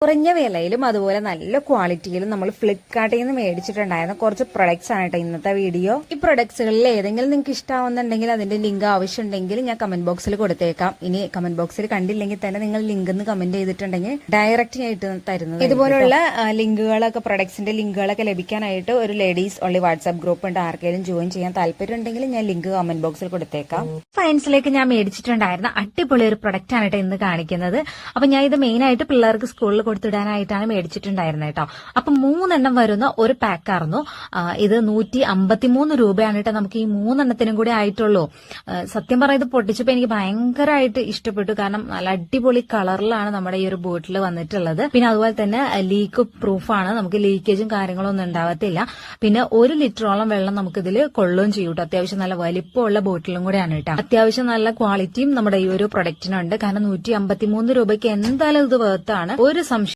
കുറഞ്ഞ വിലയിലും അതുപോലെ നല്ല ക്വാളിറ്റിയിലും നമ്മൾ ഫ്ലിപ്കാർട്ടിൽ നിന്ന് മേടിച്ചിട്ടുണ്ടായിരുന്ന കുറച്ച് പ്രൊഡക്ട്സ് ആണ് കേട്ടോ ഇന്നത്തെ വീഡിയോ. ഈ പ്രൊഡക്ട്സുകളിൽ ഏതെങ്കിലും നിങ്ങൾക്ക് ഇഷ്ടമാവുന്നുണ്ടെങ്കിൽ അതിന്റെ ലിങ്ക് ആവശ്യമുണ്ടെങ്കിൽ ഞാൻ കമന്റ് ബോക്സിൽ കൊടുത്തേക്കാം. ഇനി കമന്റ് ബോക്സിൽ കണ്ടില്ലെങ്കിൽ തന്നെ നിങ്ങൾ ലിങ്ക് എന്ന് കമന്റ് ചെയ്തിട്ടുണ്ടെങ്കിൽ ഡയറക്റ്റ് ആയിട്ട് തരുന്നത്. ഇതുപോലുള്ള ലിങ്കുകളൊക്കെ പ്രൊഡക്ട്സിന്റെ ലിങ്കുകളൊക്കെ ലഭിക്കാനായിട്ട് ഒരു ലേഡീസ് ഓൺലി വാട്സ്ആപ്പ് ഗ്രൂപ്പ് ഉണ്ട്. ആർക്കെങ്കിലും ജോയിൻ ചെയ്യാൻ താല്പര്യം ഉണ്ടെങ്കിൽ ഞാൻ ലിങ്ക് കമന്റ് ബോക്സിൽ കൊടുത്തേക്കാം. ഫൈൻസിലേക്ക് ഞാൻ മേടിച്ചിട്ടുണ്ടായിരുന്ന അടിപൊളി ഒരു പ്രൊഡക്റ്റ് ആണ് കേട്ടോ ഇന്ന് കാണിക്കുന്നത്. അപ്പൊ ഞാൻ ഇത് മെയിൻ ആയിട്ട് പിള്ളേർക്ക് സ്കൂളിൽ കൊടുത്തിടാനായിട്ടാണ് മേടിച്ചിട്ടുണ്ടായിരുന്നത് കേട്ടോ. അപ്പൊ 3 എണ്ണം വരുന്ന ഒരു പാക്കായിരുന്നു. ഇത് 153 രൂപയാണ് കേട്ടോ. നമുക്ക് ഈ 3 എണ്ണത്തിനും കൂടി ആയിട്ടുള്ളൂ. സത്യം പറഞ്ഞാൽ ഇത് പൊട്ടിച്ചപ്പോ എനിക്ക് ഭയങ്കരമായിട്ട് ഇഷ്ടപ്പെട്ടു. കാരണം നല്ല അടിപൊളി കളറിലാണ് നമ്മുടെ ഈ ഒരു ബോട്ടിൽ വന്നിട്ടുള്ളത്. പിന്നെ അതുപോലെ തന്നെ ലീക്ക് പ്രൂഫാണ്. നമുക്ക് ലീക്കേജും കാര്യങ്ങളും ഒന്നും ഉണ്ടാവത്തില്ല. പിന്നെ 1 ലിറ്ററോളം വെള്ളം നമുക്ക് ഇതിൽ കൊള്ളുകയും ചെയ്യും കേട്ടോ. അത്യാവശ്യം നല്ല വലിപ്പമുള്ള ബോട്ടിലും കൂടെയാണ് കേട്ടോ. അത്യാവശ്യം നല്ല ക്വാളിറ്റിയും നമ്മുടെ ഈ ഒരു പ്രൊഡക്റ്റിനുണ്ട്. കാരണം 153 രൂപയ്ക്ക് എന്തായാലും ഇത് വേർത്താണ്. ഒരു